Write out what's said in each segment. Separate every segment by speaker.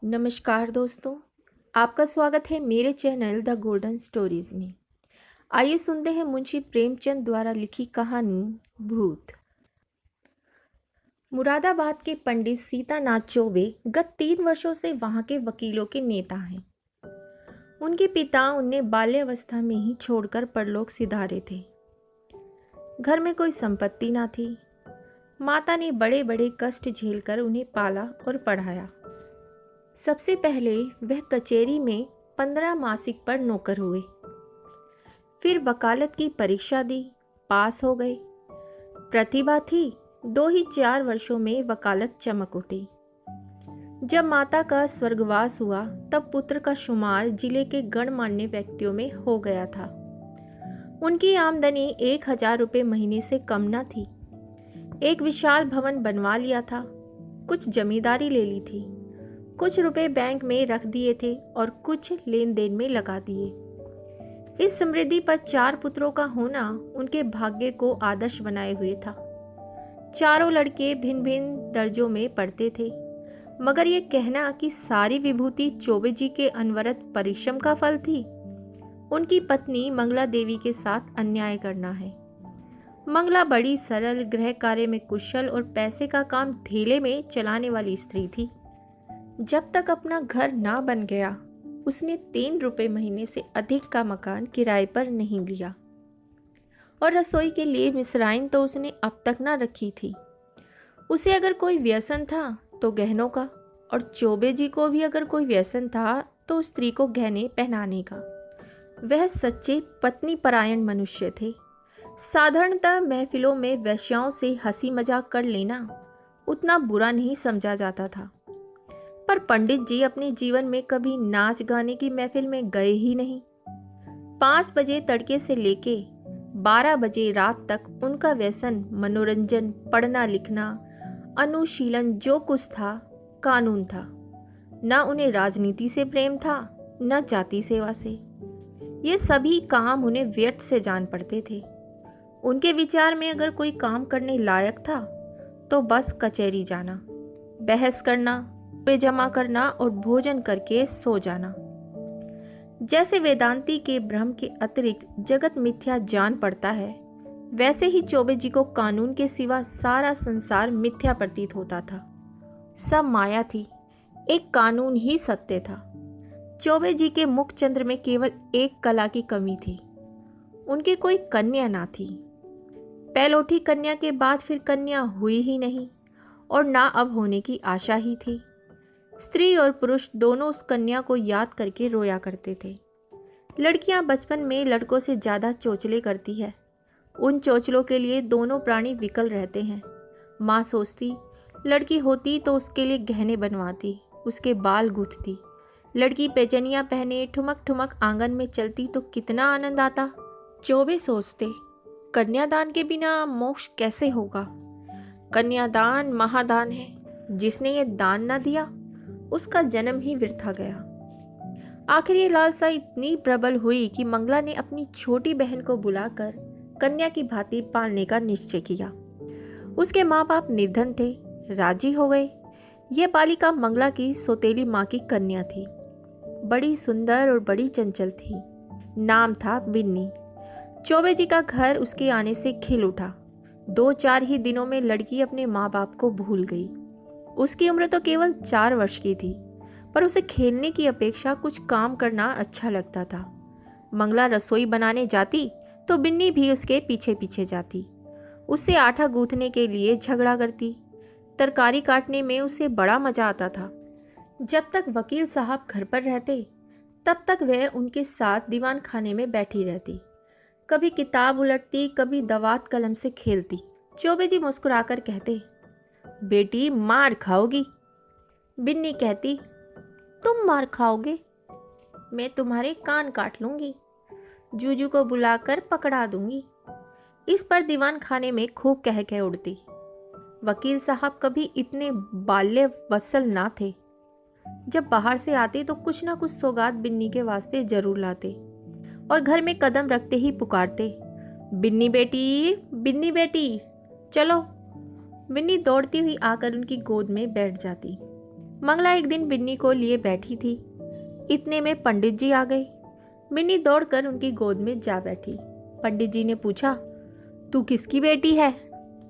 Speaker 1: नमस्कार दोस्तों। आपका स्वागत है मेरे चैनल द गोल्डन स्टोरीज में। आइए सुनते हैं मुंशी प्रेमचंद द्वारा लिखी कहानी भूत। मुरादाबाद के पंडित सीतानाथ चौबे गत 3 वर्षों से वहां के वकीलों के नेता हैं। उनके पिता उन्हें बाल्यावस्था में ही छोड़कर परलोक सिधारे थे। घर में कोई संपत्ति ना थी। माता ने बड़े बड़े कष्ट झेलकर उन्हें पाला और पढ़ाया। सबसे पहले वह कचहरी में 15 मासिक पर नौकर हुए। फिर वकालत की परीक्षा दी, पास हो गए। प्रतिभा थी, 2 ही 4 वर्षों में वकालत चमक उठी। जब माता का स्वर्गवास हुआ तब पुत्र का शुमार जिले के गणमान्य व्यक्तियों में हो गया था। उनकी आमदनी 1000 रुपये महीने से कम न थी। एक विशाल भवन बनवा लिया था, कुछ जमींदारी ले ली थी, कुछ रुपए बैंक में रख दिए थे और कुछ लेन देन में लगा दिए। इस समृद्धि पर 4 पुत्रों का होना उनके भाग्य को आदर्श बनाए हुए था। चारों लड़के भिन्न भिन्न दर्जों में पढ़ते थे, मगर ये कहना कि सारी विभूति चौबे जी के अनवरत परिश्रम का फल थी। उनकी पत्नी मंगला देवी के साथ अन्याय करना है। मंगला बड़ी सरल, गृह कार्य में कुशल और पैसे का काम धेले में चलाने वाली स्त्री थी। जब तक अपना घर ना बन गया उसने 3 रुपये महीने से अधिक का मकान किराए पर नहीं लिया। और रसोई के लिए मिसराइन तो उसने अब तक ना रखी थी। उसे अगर कोई व्यसन था तो गहनों का, और चौबे जी को भी अगर कोई व्यसन था तो स्त्री को गहने पहनाने का। वह सच्चे पत्नी परायण मनुष्य थे। साधारणतः महफिलों में वेश्याओं से हंसी मजाक कर लेना उतना बुरा नहीं समझा जाता था, पर पंडित जी अपने जीवन में कभी नाच गाने की महफिल में गए ही नहीं। 5 बजे तड़के से लेके 12 बजे रात तक उनका व्यसन मनोरंजन, पढ़ना लिखना, अनुशीलन जो कुछ था कानून था। न उन्हें राजनीति से प्रेम था, न जाति सेवा से। ये सभी काम उन्हें व्यर्थ से जान पड़ते थे। उनके विचार में अगर कोई काम करने लायक था तो बस कचहरी जाना, बहस करना, पे जमा करना और भोजन करके सो जाना। जैसे वेदांती के ब्रह्म के अतिरिक्त जगत मिथ्या जान पड़ता है, वैसे ही चौबे जी को कानून के सिवा सारा संसार मिथ्या प्रतीत होता था। सब माया थी, एक कानून ही सत्य था। चौबे जी के मुखचंद्र में केवल एक कला की कमी थी, उनकी कोई कन्या ना थी। पहलौठी कन्या के बाद फिर कन्या हुई ही नहीं, और ना अब होने की आशा ही थी। स्त्री और पुरुष दोनों उस कन्या को याद करके रोया करते थे। लड़कियां बचपन में लड़कों से ज़्यादा चोचले करती है। उन चोचलों के लिए दोनों प्राणी विकल रहते हैं। माँ सोचती लड़की होती तो उसके लिए गहने बनवाती, उसके बाल गूंथती। लड़की पैजनियाँ पहने ठुमक ठुमक आंगन में चलती तो कितना आनंद आता। चौबे सोचते कन्यादान के बिना मोक्ष कैसे होगा। कन्यादान महादान है, जिसने ये दान न दिया उसका जन्म ही व्यर्थ गया। आखिर ये लालसा इतनी प्रबल हुई कि मंगला ने अपनी छोटी बहन को बुलाकर कन्या की भांति पालने का निश्चय किया। उसके माँ बाप निर्धन थे, राजी हो गए। यह बालिका मंगला की सौतेली माँ की कन्या थी। बड़ी सुंदर और बड़ी चंचल थी। नाम था बिन्नी। चौबे जी का घर उसके आने से खिल उठा। 2-4 ही दिनों में लड़की अपने माँ बाप को भूल गई। उसकी उम्र तो केवल 4 वर्ष की थी, पर उसे खेलने की अपेक्षा कुछ काम करना अच्छा लगता था। मंगला रसोई बनाने जाती तो बिन्नी भी उसके पीछे पीछे जाती। उससे आटा गूंथने के लिए झगड़ा करती। तरकारी काटने में उसे बड़ा मजा आता था। जब तक वकील साहब घर पर रहते तब तक वह उनके साथ दीवान खाने में बैठी रहती। कभी किताब उलटती, कभी दवात कलम से खेलती। चौबे जी मुस्कुराकर कहते, बेटी मार खाओगी। बिन्नी कहती, तुम मार खाओगे, मैं तुम्हारे कान काट लूंगी, जूजू को बुलाकर पकड़ा दूंगी। इस पर दीवान खाने में खूब कह कह उड़ती। वकील साहब कभी इतने बाल्य वत्सल ना थे। जब बाहर से आते तो कुछ ना कुछ सौगात बिन्नी के वास्ते जरूर लाते, और घर में कदम रखते ही पुकारते, बिन्नी बेटी चलो। बिन्नी दौड़ती हुई आकर उनकी गोद में बैठ जाती। मंगला एक दिन बिन्नी को लिए बैठी थी। इतने में पंडित जी आ गए। बिन्नी दौड़कर उनकी गोद में जा बैठी। पंडित जी ने पूछा, तू किसकी बेटी है?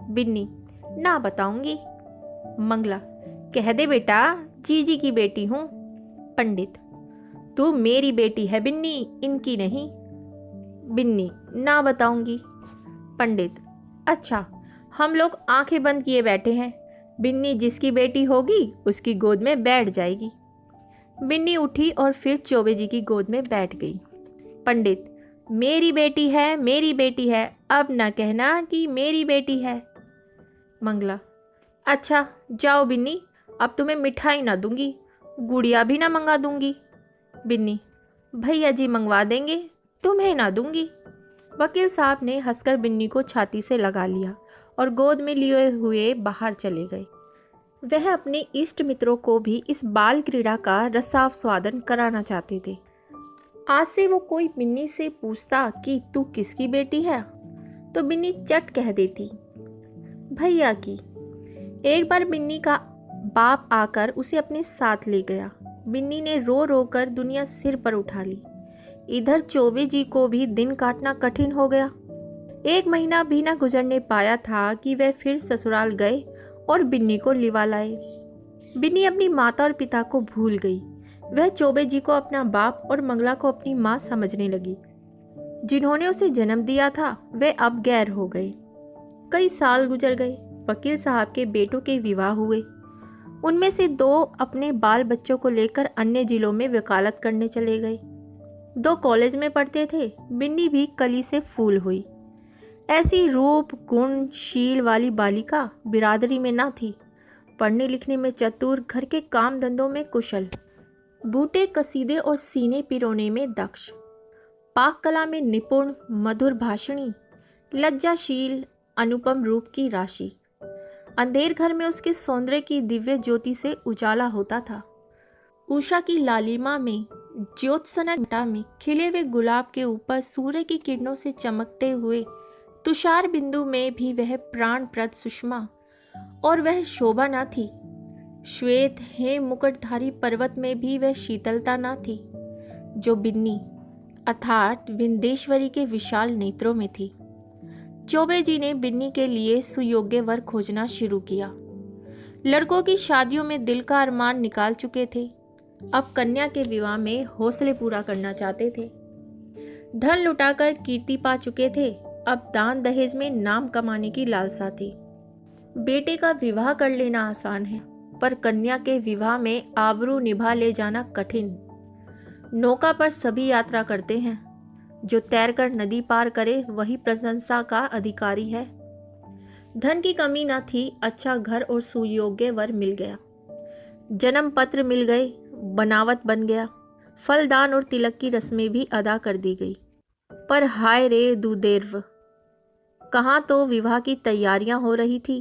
Speaker 1: बिन्नी, ना बताऊंगी। मंगला, कह दे बेटा, जीजी की बेटी हूं। पंडित, तू मेरी बेटी है बिन्नी, इनकी नहीं। बिन्नी, ना बताऊंगी। पंडित, अच्छा, हम लोग आंखें बंद किए बैठे हैं। बिन्नी जिसकी बेटी होगी उसकी गोद में बैठ जाएगी। बिन्नी उठी और फिर चौबे जी की गोद में बैठ गई। पंडित, मेरी बेटी है, मेरी बेटी है, अब ना कहना कि मेरी बेटी है। मंगला, अच्छा जाओ बिन्नी, अब तुम्हें मिठाई ना दूंगी, गुड़िया भी ना मंगा दूंगी। बिन्नी, भैया जी मंगवा देंगे, तुम्हें ना दूंगी। वकील साहब ने हंसकर बिन्नी को छाती से लगा लिया और गोद में लिए हुए बाहर चले गए। वह अपने इष्ट मित्रों को भी इस बाल क्रीड़ा का रसास्वादन कराना चाहते थे। आज से वो कोई बिन्नी से पूछता कि तू किसकी बेटी है, तो बिन्नी चट कह देती, भैया की। एक बार बिन्नी का बाप आकर उसे अपने साथ ले गया। बिन्नी ने रो रो कर दुनिया सिर पर उठा ली। इधर चौबे जी को भी दिन काटना कठिन हो गया। 1 महीना भी न गुजरने पाया था कि वह फिर ससुराल गए और बिन्नी को लिवा लाए। बिन्नी अपनी माता और पिता को भूल गई। वह चौबे जी को अपना बाप और मंगला को अपनी माँ समझने लगी। जिन्होंने उसे जन्म दिया था वे अब गैर हो गए। कई साल गुजर गए। वकील साहब के बेटों के विवाह हुए। उनमें से 2 अपने बाल बच्चों को लेकर अन्य जिलों में वकालत करने चले गए। 2 कॉलेज में पढ़ते थे। बिन्नी भी कली से फूल हुई। ऐसी रूप गुण शील वाली बालिका बिरादरी में ना थी। पढ़ने लिखने में चतुर, घर के काम धंधों में कुशल, बूटे कसीदे और सीने पिरोने में दक्ष, पाक कला में निपुण, मधुर भाषणी, लज्जाशील, अनुपम रूप की राशि। अंधेर घर में उसके सौंदर्य की दिव्य ज्योति से उजाला होता था। उषा की लालिमा में, ज्योत्सना घटा में खिले हुए गुलाब के ऊपर सूर्य की किरणों से चमकते हुए तुषार बिंदु में भी वह प्राणप्रद सुषमा और वह शोभा न थी। श्वेत हेम मुकुटधारी पर्वत में भी वह शीतलता न थी जो बिन्नी अर्थात विंदेश्वरी के विशाल नेत्रों में थी। चौबे जी ने बिन्नी के लिए सुयोग्य वर खोजना शुरू किया। लड़कों की शादियों में दिल का अरमान निकाल चुके थे। अब कन्या के विवाह में हौसले पूरा करना चाहते थे। धन लुटाकर कीर्ति पा चुके थे। अब दान दहेज में नाम कमाने की लालसा थी। बेटे का विवाह कर लेना आसान है, पर कन्या के विवाह में आबरू निभा ले जाना कठिन। नौका पर सभी यात्रा करते हैं। जो तैरकर नदी पार करे वही प्रशंसा का अधिकारी है। धन की कमी न थी। अच्छा घर और सुयोग्य वर मिल गया। जन्म पत्र मिल गए। बनावट बन गया। फलदान और तिलक की रस्में भी अदा कर दी गई। पर हाय रे दुर्दैव, कहाँ तो विवाह की तैयारियां हो रही थी।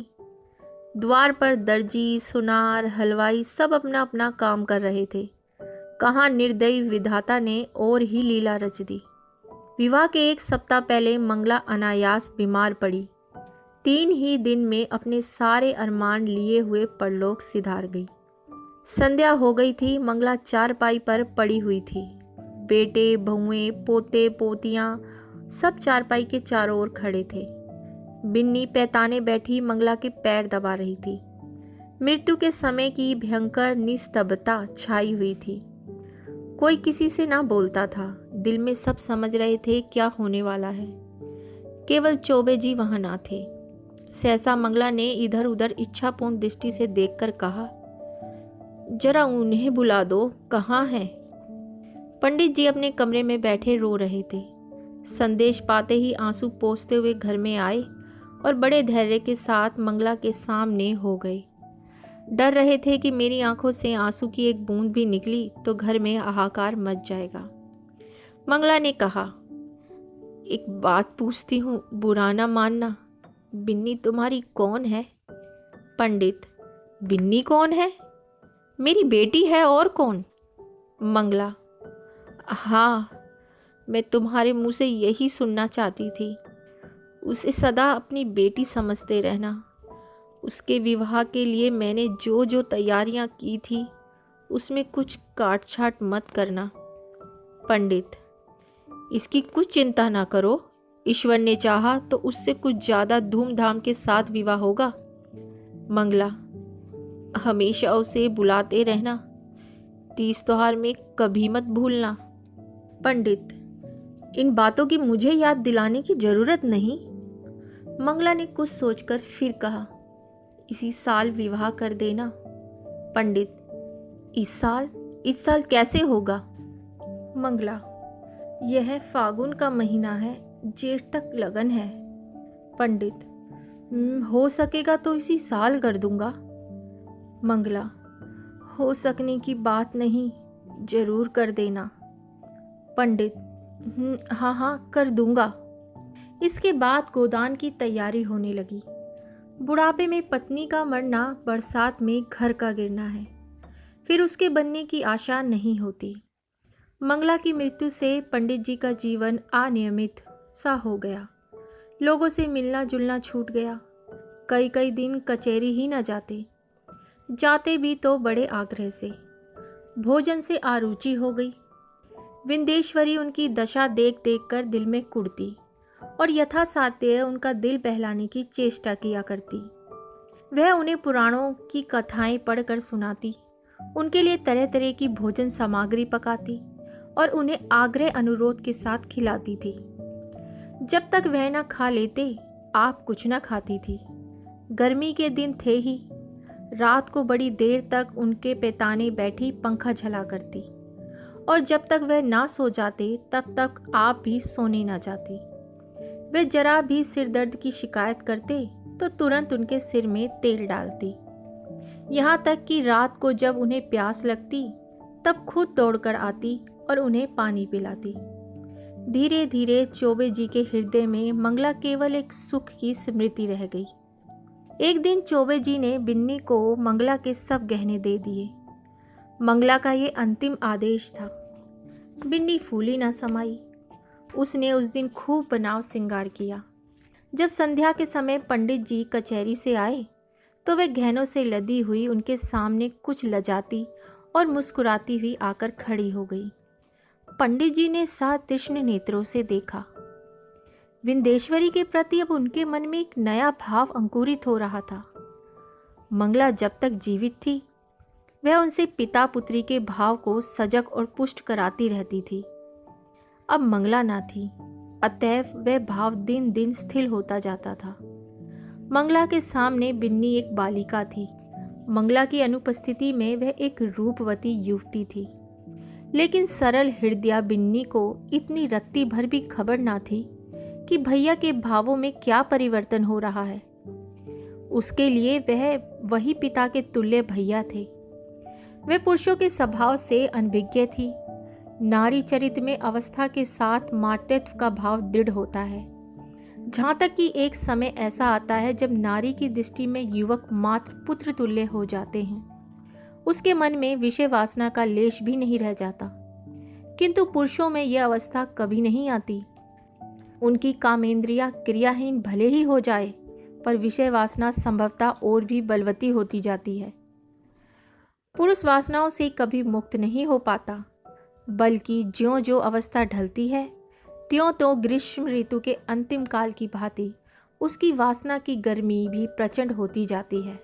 Speaker 1: द्वार पर दर्जी, सुनार, हलवाई सब अपना अपना काम कर रहे थे। कहाँ निर्दयी विधाता ने और ही लीला रच दी। विवाह के 1 सप्ताह पहले मंगला अनायास बीमार पड़ी। 3 ही दिन में अपने सारे अरमान लिए हुए परलोक सिधार गई। संध्या हो गई थी। मंगला चारपाई पर पड़ी हुई थी। बेटे, बहुएं, पोते, पोतियां सब चारपाई के चारों ओर खड़े थे। बिन्नी पैताने बैठी मंगला के पैर दबा रही थी। मृत्यु के समय की भयंकर निस्तब्धता छाई हुई थी। कोई किसी से ना बोलता था। दिल में सब समझ रहे थे क्या होने वाला है। केवल चौबे जी वहां ना थे। सहसा मंगला ने इधर उधर इच्छापूर्ण दृष्टि से देखकर कहा, जरा उन्हें बुला दो, कहाँ हैं? पंडित जी अपने कमरे में बैठे रो रहे थे। संदेश पाते ही आंसू पोंछते हुए घर में आए और बड़े धैर्य के साथ मंगला के सामने हो गए। डर रहे थे कि मेरी आंखों से आंसू की एक बूंद भी निकली तो घर में हाहाकार मच जाएगा। मंगला ने कहा, एक बात पूछती हूँ, बुरा ना मानना। बिन्नी तुम्हारी कौन है? पंडित, बिन्नी कौन है? मेरी बेटी है, और कौन? मंगला, हाँ, मैं तुम्हारे मुंह से यही सुनना चाहती थी। उसे सदा अपनी बेटी समझते रहना। उसके विवाह के लिए मैंने जो जो तैयारियां की थी उसमें कुछ काट छाट मत करना। पंडित, इसकी कुछ चिंता ना करो, ईश्वर ने चाहा तो उससे कुछ ज़्यादा धूमधाम के साथ विवाह होगा। मंगला, हमेशा उसे बुलाते रहना, तीज त्योहार में कभी मत भूलना। पंडित, इन बातों की मुझे याद दिलाने की जरूरत नहीं। मंगला ने कुछ सोचकर फिर कहा, इसी साल विवाह कर देना। पंडित, इस साल कैसे होगा? मंगला, यह फागुन का महीना है, जेठ तक लगन है। पंडित, हो सकेगा तो इसी साल कर दूंगा। मंगला, हो सकने की बात नहीं, जरूर कर देना। पंडित, हाँ हाँ कर दूंगा। इसके बाद गोदान की तैयारी होने लगी। बुढ़ापे में पत्नी का मरना बरसात में घर का गिरना है, फिर उसके बनने की आशा नहीं होती। मंगला की मृत्यु से पंडित जी का जीवन अनियमित सा हो गया। लोगों से मिलना जुलना छूट गया। कई कई दिन कचहरी ही न जाते भी तो बड़े आग्रह से। भोजन से आरुचि हो गई। विंदेश्वरी उनकी दशा देख देख कर दिल में कुढ़ती और यथासाध्य उनका दिल बहलाने की चेष्टा किया करती। वह उन्हें पुराणों की कथाएं पढ़कर सुनाती, उनके लिए तरह तरह की भोजन सामग्री पकाती और उन्हें आग्रह अनुरोध के साथ खिलाती थी। जब तक वह न खा लेते, आप कुछ न खाती थी। गर्मी के दिन थे ही, रात को बड़ी देर तक उनके पैताने बैठी पंखा झला करती और जब तक वह ना सो जाते तब तक आप भी सोने ना जाती। वे जरा भी सिर दर्द की शिकायत करते तो तुरंत उनके सिर में तेल डालती। यहाँ तक कि रात को जब उन्हें प्यास लगती तब खुद दौड़कर आती और उन्हें पानी पिलाती। धीरे धीरे चौबे जी के हृदय में मंगला केवल एक सुख की स्मृति रह गई। एक दिन चौबे जी ने बिन्नी को मंगला के सब गहने दे दिए। मंगला का ये अंतिम आदेश था। बिन्नी फूली ना समाई। उसने उस दिन खूब बनाव श्रृंगार किया। जब संध्या के समय पंडित जी कचहरी से आए तो वे गहनों से लदी हुई उनके सामने कुछ लजाती और मुस्कुराती हुई आकर खड़ी हो गई। पंडित जी ने सातृष्ण नेत्रों से देखा। विंदेश्वरी के प्रति अब उनके मन में एक नया भाव अंकुरित हो रहा था। मंगला जब तक जीवित थी वह उनसे पिता पुत्री के भाव को सजग और पुष्ट कराती रहती थी। अब मंगला ना थी, अतएव वह भाव दिन दिन स्थिर होता जाता था। मंगला के सामने बिन्नी एक बालिका थी। मंगला की अनुपस्थिति में वह एक रूपवती युवती थी, लेकिन सरल हृदया बिन्नी को इतनी रत्ती भर भी खबर ना थी कि भैया के भावों में क्या परिवर्तन हो रहा है। उसके लिए वह वही पिता के तुल्य भैया थे। वे पुरुषों के स्वभाव से अनभिज्ञ थी। नारी चरित्र में अवस्था के साथ मातृत्व का भाव दृढ़ होता है, जहाँ तक कि एक समय ऐसा आता है जब नारी की दृष्टि में युवक मात्र पुत्र तुल्य हो जाते हैं। उसके मन में विषय वासना का लेश भी नहीं रह जाता। किंतु पुरुषों में यह अवस्था कभी नहीं आती। उनकी कामेंद्रियां क्रियाहीन भले ही हो जाए, पर विषय वासना संभवतः और भी बलवती होती जाती है। पुरुष वासनाओं से कभी मुक्त नहीं हो पाता, बल्कि ज्यों ज्यों अवस्था ढलती है त्यों तो ग्रीष्म ऋतु के अंतिम काल की भांति उसकी वासना की गर्मी भी प्रचंड होती जाती है।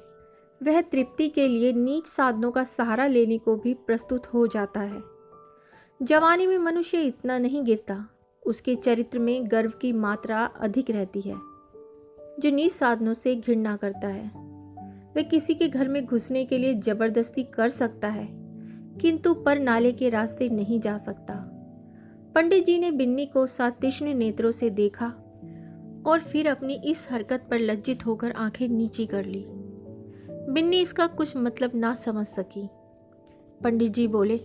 Speaker 1: वह तृप्ति के लिए नीच साधनों का सहारा लेने को भी प्रस्तुत हो जाता है। जवानी में मनुष्य इतना नहीं गिरता, उसके चरित्र में गर्व की मात्रा अधिक रहती है। जो नीच साधनों से घृणा करता है वह किसी के घर में घुसने के लिए जबरदस्ती कर सकता है, किंतु पर नाले के रास्ते नहीं जा सकता। पंडित जी ने बिन्नी को सातृष्ण नेत्रों से देखा और फिर अपनी इस हरकत पर लज्जित होकर आंखें नीची कर ली। बिन्नी इसका कुछ मतलब ना समझ सकी। पंडित जी बोले,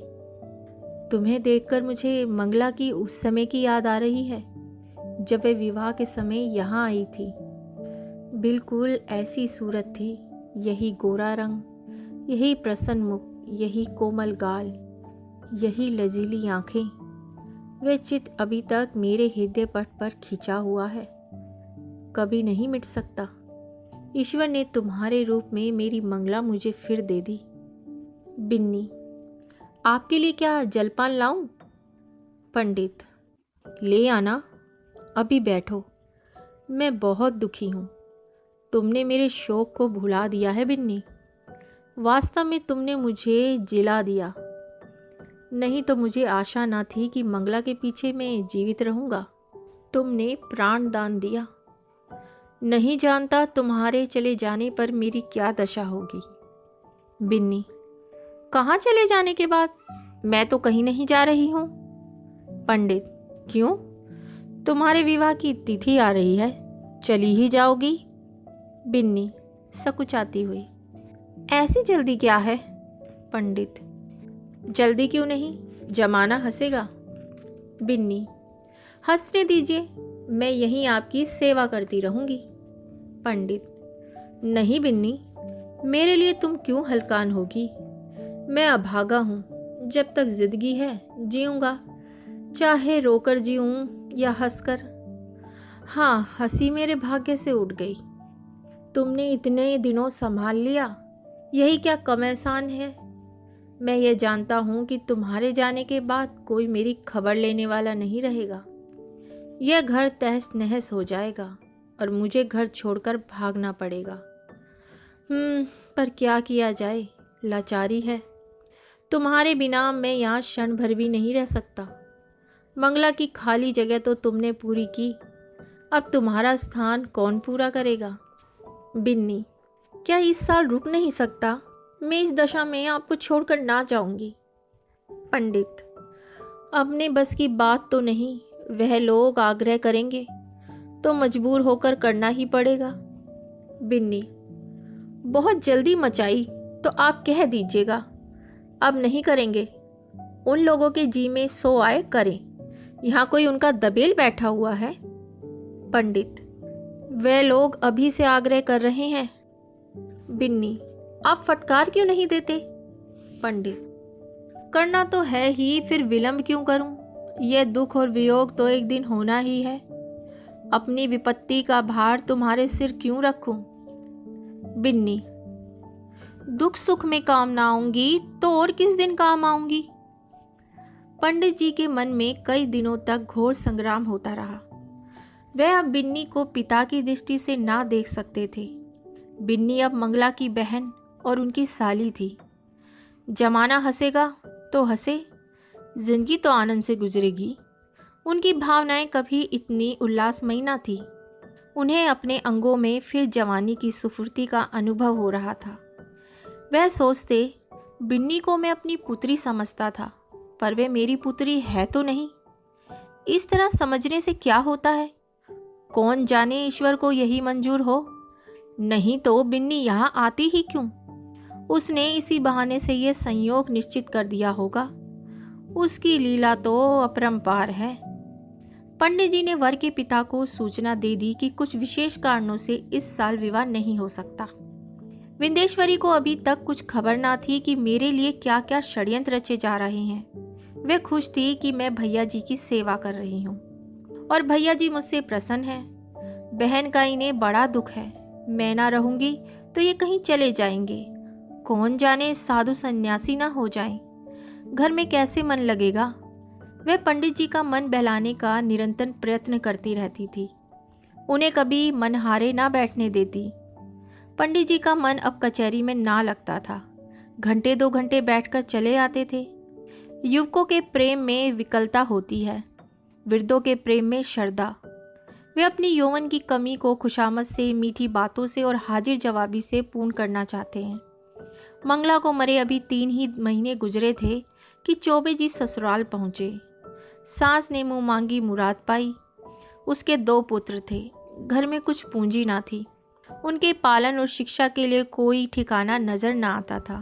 Speaker 1: तुम्हें देखकर मुझे मंगला की उस समय की याद आ रही है जब वे विवाह के समय यहाँ आई थी। बिल्कुल ऐसी सूरत थी, यही गोरा रंग, यही प्रसन्न मुख, यही कोमल गाल, यही लजीली आंखें। वह चित्र अभी तक मेरे हृदय पट पर खिंचा हुआ है, कभी नहीं मिट सकता। ईश्वर ने तुम्हारे रूप में मेरी मंगला मुझे फिर दे दी। बिन्नी, आपके लिए क्या जलपान लाऊं? पंडित, ले आना, अभी बैठो। मैं बहुत दुखी हूँ। तुमने मेरे शौक को भुला दिया है बिन्नी। वास्तव में तुमने मुझे जिला दिया। नहीं तो मुझे आशा ना थी कि मंगला के पीछे मैं जीवित रहूँगा। तुमने प्राण दान दिया। नहीं जानता तुम्हारे चले जाने पर मेरी क्या दशा होगी। बिन्नी, कहाँ चले जाने के बाद? मैं तो कहीं नहीं जा रही हूँ। पंडित, क्यों? तुम्हारे विवाह की तिथि आ रही है, चली ही जाओगी? बिन्नी सकुचाती हुई, ऐसी जल्दी क्या है? पंडित, जल्दी क्यों नहीं, जमाना हंसेगा। बिन्नी, हंसने दीजिए, मैं यहीं आपकी सेवा करती रहूंगी। पंडित, नहीं बिन्नी, मेरे लिए तुम क्यों हलकान होगी? मैं अभागा हूँ, जब तक जिंदगी है जीऊँगा, चाहे रोकर जीऊँ या हंसकर। हाँ, हंसी मेरे भाग्य से उठ गई। तुमने इतने दिनों संभाल लिया, यही क्या कम एहसान है। मैं ये जानता हूँ कि तुम्हारे जाने के बाद कोई मेरी खबर लेने वाला नहीं रहेगा। यह घर तहस नहस हो जाएगा और मुझे घर छोड़कर भागना पड़ेगा। पर क्या किया जाए, लाचारी है। तुम्हारे बिना मैं यहाँ क्षण भर भी नहीं रह सकता। मंगला की खाली जगह तो तुमने पूरी की, अब तुम्हारा स्थान कौन पूरा करेगा? बिन्नी, क्या इस साल रुक नहीं सकता? मैं इस दशा में आपको छोड़कर ना जाऊंगी। पंडित, अपने बस की बात तो नहीं, वह लोग आग्रह करेंगे तो मजबूर होकर करना ही पड़ेगा। बिन्नी, बहुत जल्दी मचाई तो आप कह दीजिएगा, अब नहीं करेंगे। उन लोगों के जी में सो आए करें, यहाँ कोई उनका दबेल बैठा हुआ है। पंडित, वे लोग अभी से आग्रह कर रहे हैं। बिन्नी, आप फटकार क्यों नहीं देते? पंडित, करना तो है ही, फिर विलंब क्यों करूं? यह दुख और वियोग तो एक दिन होना ही है। अपनी विपत्ति का भार तुम्हारे सिर क्यों रखूं? बिन्नी, दुख सुख में काम ना आऊंगी तो और किस दिन काम आऊंगी? पंडित जी के मन में कई दिनों तक घोर संग्राम होता रहा। वह अब बिन्नी को पिता की दृष्टि से ना देख सकते थे। बिन्नी अब मंगला की बहन और उनकी साली थी। जमाना हंसेगा तो हंसे, जिंदगी तो आनंद से गुजरेगी। उनकी भावनाएं कभी इतनी उल्लासमयी न थी। उन्हें अपने अंगों में फिर जवानी की सुफुर्ती का अनुभव हो रहा था। वह सोचते, बिन्नी को मैं अपनी पुत्री समझता था, पर वे मेरी पुत्री है तो नहीं। इस तरह समझने से क्या होता है? कौन जाने ईश्वर को यही मंजूर हो। नहीं तो बिन्नी यहाँ आती ही क्यों? उसने इसी बहाने से यह संयोग निश्चित कर दिया होगा। उसकी लीला तो अपरंपार है। पंडित जी ने वर के पिता को सूचना दे दी कि कुछ विशेष कारणों से इस साल विवाह नहीं हो सकता। विंदेश्वरी को अभी तक कुछ खबर ना थी कि मेरे लिए क्या क्या षड्यंत्र रचे जा रहे हैं। वे खुश थी कि मैं भैया जी की सेवा कर रही हूँ और भैया जी मुझसे प्रसन्न हैं। बहन का इन्हें बड़ा दुख है। मैं ना रहूंगी तो ये कहीं चले जाएंगे। कौन जाने साधु सन्यासी ना हो जाएं। घर में कैसे मन लगेगा। वह पंडित जी का मन बहलाने का निरंतर प्रयत्न करती रहती थी। उन्हें कभी मनहारे ना बैठने देती। पंडित जी का मन अब कचहरी में ना लगता था। घंटे 2 घंटे बैठकर चले आते थे। युवकों के प्रेम में विकलता होती है, वृद्धों के प्रेम में श्रद्धा। वे अपनी यौवन की कमी को खुशामद से, मीठी बातों से और हाजिर जवाबी से पूर्ण करना चाहते हैं। मंगला को मरे अभी 3 ही महीने गुजरे थे कि चौबे जी ससुराल पहुँचे। सास ने मुँह मांगी मुराद पाई। उसके 2 पुत्र थे। घर में कुछ पूंजी ना थी। उनके पालन और शिक्षा के लिए कोई ठिकाना नजर ना आता था।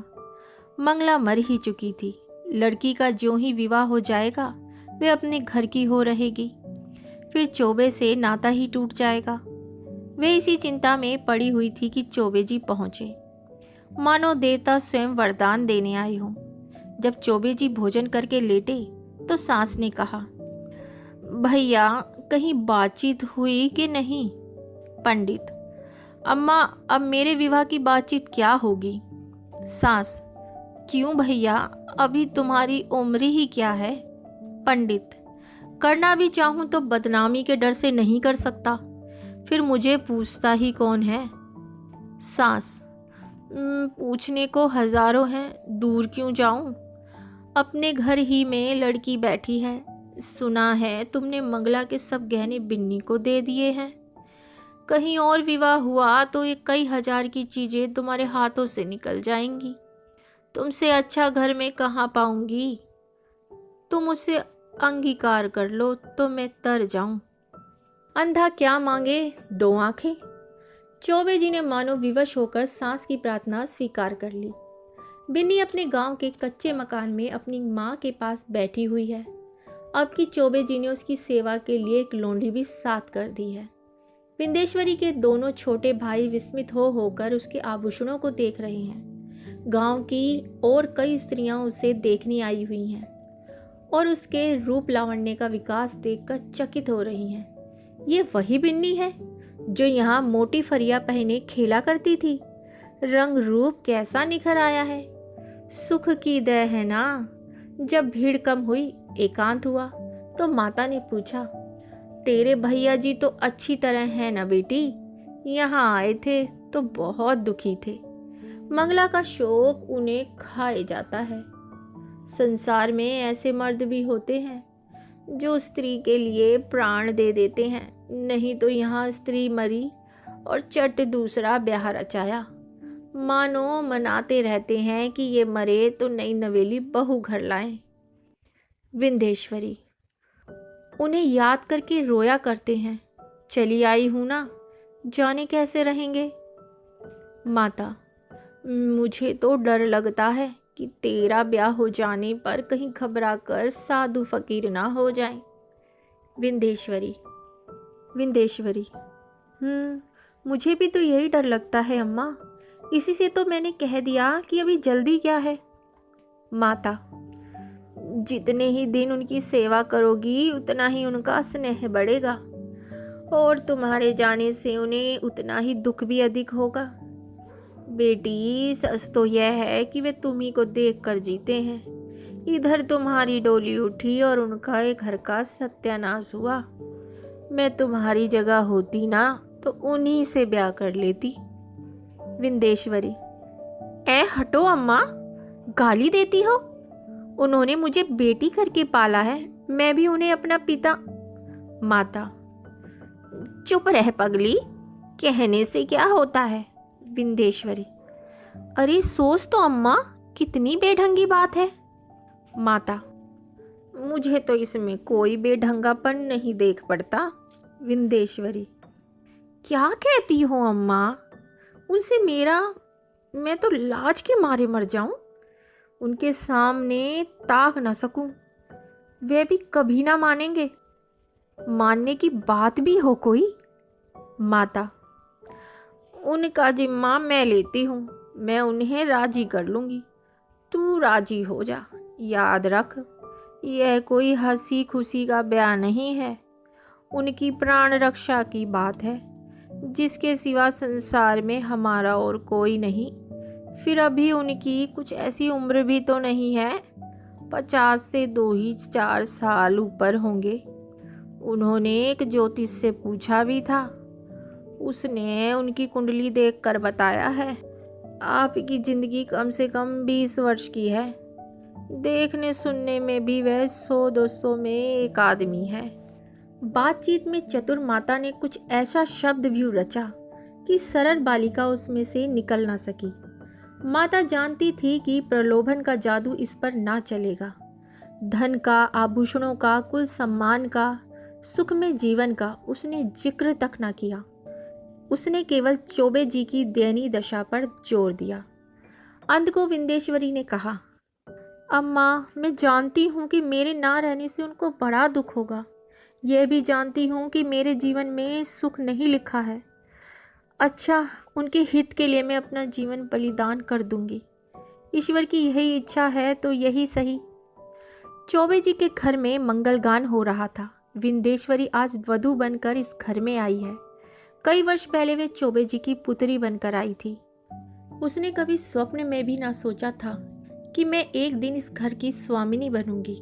Speaker 1: मंगला मर ही चुकी थी। लड़की का ज्यों ही विवाह हो जाएगा वे अपने घर की हो रहेगी। फिर चौबे से नाता ही टूट जाएगा। वे इसी चिंता में पड़ी हुई थी कि चौबे जी पहुँचे। मानो देवता स्वयं वरदान देने आए हों। जब चौबे जी भोजन करके लेटे तो सास ने कहा, भैया कहीं बातचीत हुई कि नहीं? पंडित, अम्मा अब मेरे विवाह की बातचीत क्या होगी? सास, क्यों भैया, अभी तुम्हारी उम्र ही क्या है? पंडित, करना भी चाहूं तो बदनामी के डर से नहीं कर सकता, फिर मुझे पूछता ही कौन है? सास, पूछने को हजारों हैं, दूर क्यों जाऊं? अपने घर ही में लड़की बैठी है, सुना है तुमने मंगला के सब गहने बिन्नी को दे दिए हैं। कहीं और विवाह हुआ तो ये कई हजार की चीजें तुम्हारे हाथों से निकल जाएंगी। तुमसे अच्छा घर में कहाँ पाऊंगी? तुम उसे अंगीकार कर लो तो मैं तर जाऊं। अंधा क्या मांगे, दो आंखें। चौबे जी ने मानो विवश होकर सास की प्रार्थना स्वीकार कर ली। बिन्नी अपने गांव के कच्चे मकान में अपनी माँ के पास बैठी हुई है। अब की चौबे जी ने उसकी सेवा के लिए एक लोंढी भी साथ कर दी है। विंदेश्वरी के दोनों छोटे भाई विस्मित हो होकर उसके आभूषणों को देख रहे हैं। गांव की और कई स्त्रियां उसे देखने आई हुई हैं और उसके रूप लावण्य का विकास देखकर चकित हो रही हैं। ये वही बिन्नी है जो यहाँ मोटी फरिया पहने खेला करती थी। रंग रूप कैसा निखर आया है। सुख की दया है ना। जब भीड़ कम हुई, एकांत हुआ, तो माता ने पूछा, तेरे भैया जी तो अच्छी तरह हैं ना बेटी? यहाँ आए थे तो बहुत दुखी थे। मंगला का शोक उन्हें खाए जाता है। संसार में ऐसे मर्द भी होते हैं जो स्त्री के लिए प्राण दे देते हैं, नहीं तो यहाँ स्त्री मरी और चट दूसरा ब्याह रचाया। मानो मनाते रहते हैं कि ये मरे तो नई नवेली बहू घर लाएं। विंदेश्वरी, उन्हें याद करके रोया करते हैं। चली आई हूं ना, जाने कैसे रहेंगे। माता, मुझे तो डर लगता है कि तेरा ब्याह हो जाने पर कहीं घबरा कर साधु फकीर ना हो जाए। विंदेश्वरी, मुझे भी तो यही डर लगता है अम्मा, इसी से तो मैंने कह दिया कि अभी जल्दी क्या है। माता, जितने ही दिन उनकी सेवा करोगी उतना ही उनका स्नेह बढ़ेगा और तुम्हारे जाने से उन्हें उतना ही दुख भी अधिक होगा। बेटी, सच तो यह है कि वे तुम्ही को देख कर जीते हैं। इधर तुम्हारी डोली उठी और उनका एक घर का सत्यानाश हुआ। मैं तुम्हारी जगह होती ना तो उन्हीं से ब्याह कर लेती। विंदेश्वरी, हटो अम्मा, गाली देती हो। उन्होंने मुझे बेटी करके पाला है, मैं भी उन्हें अपना पिता। माता, चुप रह पगली, कहने से क्या होता है। विंदेश्वरी, अरे सोच तो अम्मा, कितनी बेढंगी बात है। माता, मुझे तो इसमें कोई बेढंगापन नहीं देख पड़ता। विंदेश्वरी, क्या कहती हो अम्मा? उनसे मैं तो लाज के मारे मर जाऊं, उनके सामने ताक न सकूं। वे भी कभी ना मानेंगे। मानने की बात भी हो कोई। माता, उनका जिम्मा मैं लेती हूँ, मैं उन्हें राजी कर लूँगी। तू राजी हो जा। याद रख, यह कोई हंसी खुशी का ब्याह नहीं है, उनकी प्राण रक्षा की बात है, जिसके सिवा संसार में हमारा और कोई नहीं। फिर अभी उनकी कुछ ऐसी उम्र भी तो नहीं है, 50 से 2 ही 4 साल ऊपर होंगे। उन्होंने एक ज्योतिष से पूछा भी था, उसने उनकी कुंडली देखकर बताया है आपकी जिंदगी कम से कम 20 वर्ष की है। देखने सुनने में भी वह 100-200 में एक आदमी है। बातचीत में चतुर माता ने कुछ ऐसा शब्द भी रचा कि सरल बालिका उसमें से निकल ना सकी। माता जानती थी कि प्रलोभन का जादू इस पर ना चलेगा। धन का, आभूषणों का, कुल सम्मान का, सुख में जीवन का उसने जिक्र तक ना किया। उसने केवल चौबे जी की दयनीय दशा पर जोर दिया। अंत को विंदेश्वरी ने कहा, अम्मा, मैं जानती हूँ कि मेरे ना रहने से उनको बड़ा दुख होगा। यह भी जानती हूँ कि मेरे जीवन में सुख नहीं लिखा है। अच्छा, उनके हित के लिए मैं अपना जीवन बलिदान कर दूंगी। ईश्वर की यही इच्छा है तो यही सही। चौबे जी के घर में मंगलगान हो रहा था। विंदेश्वरी आज वधू बनकर इस घर में आई है। कई वर्ष पहले वे चौबे जी की पुत्री बनकर आई थी। उसने कभी स्वप्न में भी ना सोचा था कि मैं एक दिन इस घर की स्वामिनी बनूंगी।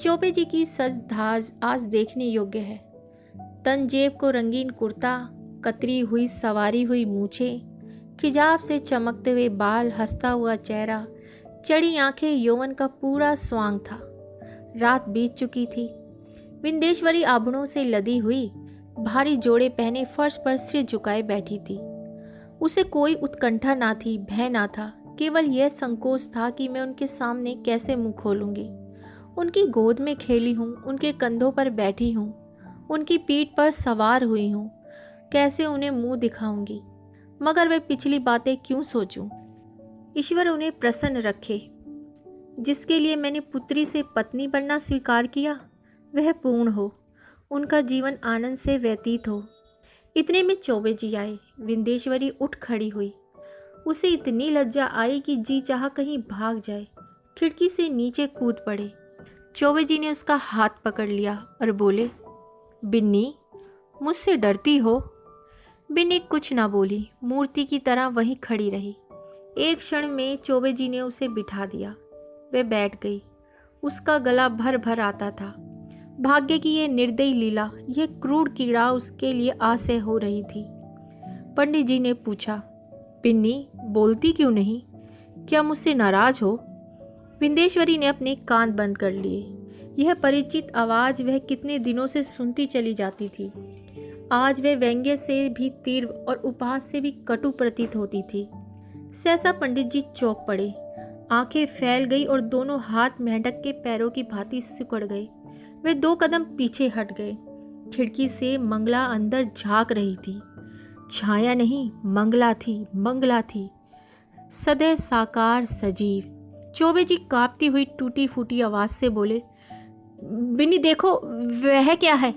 Speaker 1: चौबे जी की सज धाज आज देखने योग्य है। तन जेब को रंगीन कुर्ता, कतरी हुई सवारी हुई मूछें, खिजाब से चमकते हुए बाल, हंसता हुआ चेहरा, चढ़ी आंखें, यौवन का पूरा स्वांग था। रात बीत चुकी थी। विंदेश्वरी आभूषणों से लदी हुई भारी जोड़े पहने फर्श पर सिर झुकाए बैठी थी। उसे कोई उत्कंठा ना थी, भय ना था, केवल यह संकोच था कि मैं उनके सामने कैसे मुंह खोलूंगी। उनकी गोद में खेली हूँ, उनके कंधों पर बैठी हूँ, उनकी पीठ पर सवार हुई हूँ, कैसे उन्हें मुंह दिखाऊंगी। मगर वे पिछली बातें क्यों सोचूं। ईश्वर उन्हें प्रसन्न रखे। जिसके लिए मैंने पुत्री से पत्नी बनना स्वीकार किया वह पूर्ण हो, उनका जीवन आनंद से व्यतीत हो। इतने में चौबे जी आए। विंदेश्वरी उठ खड़ी हुई। उसे इतनी लज्जा आई कि जी चाहा कहीं भाग जाए, खिड़की से नीचे कूद पड़े। चौबे जी ने उसका हाथ पकड़ लिया और बोले, बिन्नी, मुझसे डरती हो? बिन्नी कुछ ना बोली, मूर्ति की तरह वहीं खड़ी रही। एक क्षण में चौबे जी ने उसे बिठा दिया। वह बैठ गई। उसका गला भर भर आता था। भाग्य की यह निर्दयी लीला, यह क्रूर कीड़ा उसके लिए आसह्य हो रही थी। पंडित जी ने पूछा, बिन्नी, बोलती क्यों नहीं? क्या मुझसे नाराज हो? विंदेश्वरी ने अपने कान बंद कर लिए। यह परिचित आवाज वह कितने दिनों से सुनती चली जाती थी। आज वह व्यंग्य से भी तीव्र और उपहास से भी कटु प्रतीत होती थी। सहसा पंडित जी चौंक पड़े। आंखें फैल गई और दोनों हाथ मेंढक के पैरों की भांति सिकुड़ गए। वे 2 कदम पीछे हट गए। खिड़की से मंगला अंदर झांक रही थी। छाया नहीं, मंगला थी, मंगला थी, सदैव साकार सजीव। चौबे जी कांपती हुई टूटी फूटी आवाज से बोले, बिन्नी देखो, वह क्या है?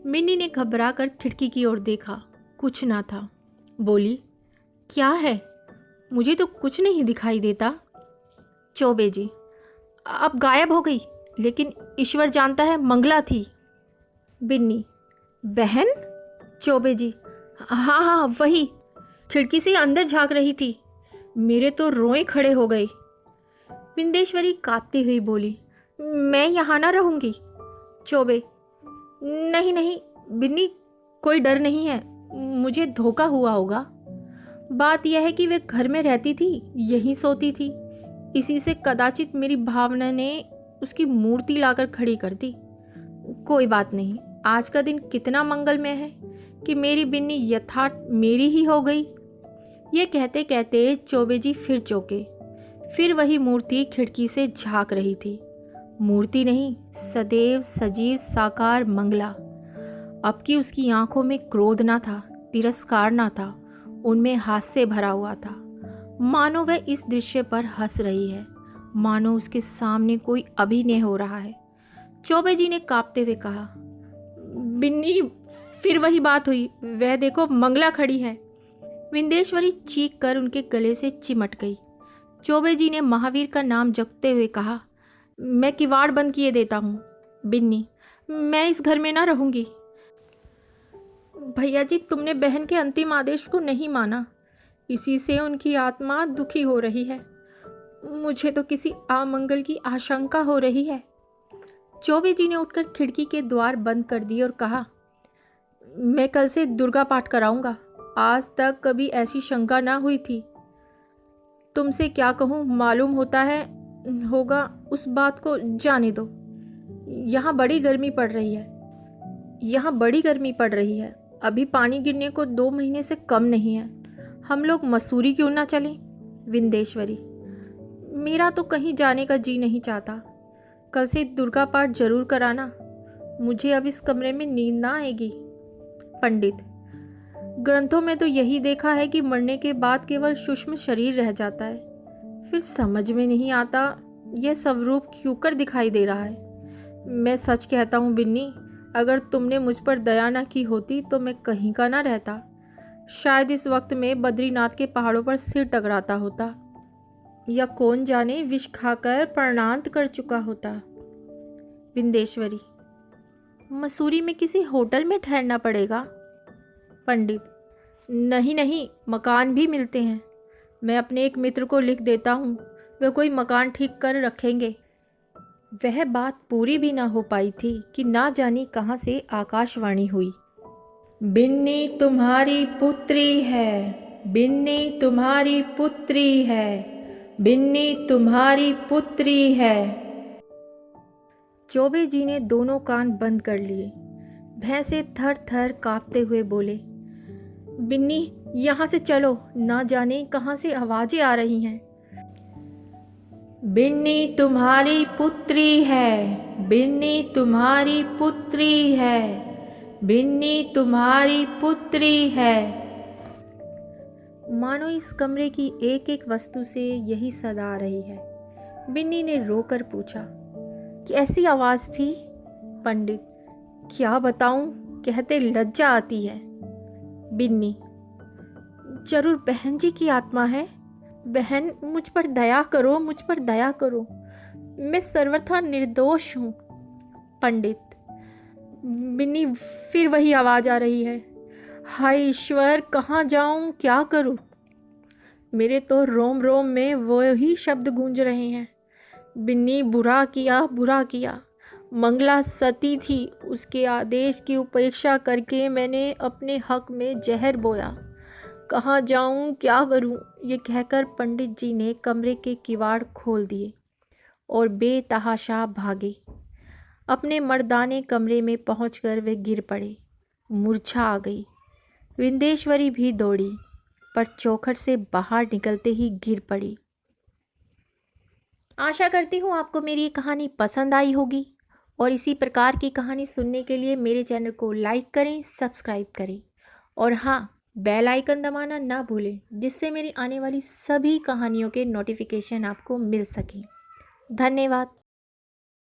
Speaker 1: मिन्नी ने घबरा कर खिड़की की ओर देखा। कुछ ना था। बोली, क्या है? मुझे तो कुछ नहीं दिखाई देता। चौबे जी, अब गायब हो गई, लेकिन ईश्वर जानता है मंगला थी। बिन्नी, बहन? चौबे जी, हाँ हाँ वही, खिड़की से अंदर झांक रही थी। मेरे तो रोए खड़े हो गए। विंदेश्वरी कांपती हुई बोली, मैं यहाँ ना रहूंगी। चौबे, नहीं नहीं बिन्नी, कोई डर नहीं है, मुझे धोखा हुआ होगा। बात यह है कि वे घर में रहती थी, यहीं सोती थी। इसी से कदाचित मेरी भावना ने उसकी मूर्ति लाकर खड़ी कर दी। कोई बात नहीं, आज का दिन कितना मंगलमय है कि मेरी बिन्नी यथार्थ मेरी ही हो गई। ये कहते कहते चौबे जी फिर चौंके। फिर वही मूर्ति खिड़की से झांक रही थी। मूर्ति नहीं, सदैव सजीव साकार मंगला। अब की उसकी आंखों में क्रोध ना था, तिरस्कार ना था, उनमें हास्य भरा हुआ था। मानो वह इस दृश्य पर हंस रही है, मानो उसके सामने कोई अभिनय हो रहा है। चौबे जी ने कांपते हुए कहा, बिन्नी, फिर वही बात हुई, वह देखो मंगला खड़ी है। विंदेश्वरी चीख कर उनके गले से चिमट गई। चौबे जी ने महावीर का नाम जपते हुए कहा, मैं किवाड़ बंद किए देता हूँ। बिन्नी, मैं इस घर में ना रहूंगी। भैया जी, तुमने बहन के अंतिम आदेश को नहीं माना, इसी से उनकी आत्मा दुखी हो रही है। मुझे तो किसी अमंगल की आशंका हो रही है। चौबे जी ने उठकर खिड़की के द्वार बंद कर दिए और कहा, मैं कल से दुर्गा पाठ कराऊंगा। आज तक कभी ऐसी शंका ना हुई थी। तुमसे क्या कहूँ, मालूम होता है होगा, उस बात को जाने दो। यहाँ बड़ी गर्मी पड़ रही है, यहाँ बड़ी गर्मी पड़ रही है। अभी पानी गिरने को 2 महीने से कम नहीं है। हम लोग मसूरी क्यों ना चलें? विंदेश्वरी, मेरा तो कहीं जाने का जी नहीं चाहता। कल से दुर्गा पाठ जरूर कराना। मुझे अब इस कमरे में नींद ना आएगी। पंडित, ग्रंथों में तो यही देखा है कि मरने के बाद केवल सूक्ष्म शरीर रह जाता है। फिर समझ में नहीं आता यह स्वरूप क्यों कर दिखाई दे रहा है। मैं सच कहता हूँ बिन्नी, अगर तुमने मुझ पर दया न की होती तो मैं कहीं का ना रहता। शायद इस वक्त में बद्रीनाथ के पहाड़ों पर सिर टकराता होता, या कौन जाने विष खाकर प्राणांत कर चुका होता। विंदेश्वरी, मसूरी में किसी होटल में ठहरना पड़ेगा। पंडित, नहीं नहीं, मकान भी मिलते हैं। मैं अपने एक मित्र को लिख देता हूँ, वे कोई मकान ठीक कर रखेंगे। वह बात पूरी भी ना हो पाई थी कि ना जाने कहाँ से आकाशवाणी हुई। बिन्नी तुम्हारी पुत्री है, बिन्नी तुम्हारी पुत्री है, बिन्नी तुम्हारी पुत्री है। चौबे जी ने दोनों कान बंद कर लिए। भैंसे थर थर कांपते हुए बोले, बिन्नी यहाँ से चलो, ना जाने कहाँ से आवाजें आ रही हैं। बिन्नी तुम्हारी पुत्री है, बिन्नी तुम्हारी पुत्री है, बिन्नी तुम्हारी पुत्री है। मानो इस कमरे की एक एक वस्तु से यही सदा आ रही है। बिन्नी ने रोकर पूछा, कैसी आवाज़ थी? पंडित, क्या बताऊं, कहते लज्जा आती है। बिन्नी, जरूर बहन जी की आत्मा है। बहन, मुझ पर दया करो, मुझ पर दया करो, मैं सर्वथा निर्दोष हूँ। पंडित, बिन्नी, फिर वही आवाज़ आ रही है। हाय ईश्वर, कहाँ जाऊं, क्या करूं? मेरे तो रोम रोम में वो ही शब्द गूंज रहे हैं। बिन्नी, बुरा किया, बुरा किया। मंगला सती थी, उसके आदेश की उपेक्षा करके मैंने अपने हक में जहर बोया। कहाँ जाऊं, क्या करूं? ये कहकर पंडित जी ने कमरे के किवाड़ खोल दिए और बेतहाशा भागे। अपने मर्दाने कमरे में पहुंचकर वे गिर पड़े। मूर्छा आ गई। विंदेश्वरी भी दौड़ी, पर चौखट से बाहर निकलते ही गिर पड़ी। आशा करती हूँ आपको मेरी ये कहानी पसंद आई होगी, और इसी प्रकार की कहानी सुनने के लिए मेरे चैनल को लाइक करें, सब्सक्राइब करें, और हाँ, बेल आइकन दबाना ना भूलें, जिससे मेरी आने वाली सभी कहानियों के नोटिफिकेशन आपको मिल सकें। धन्यवाद।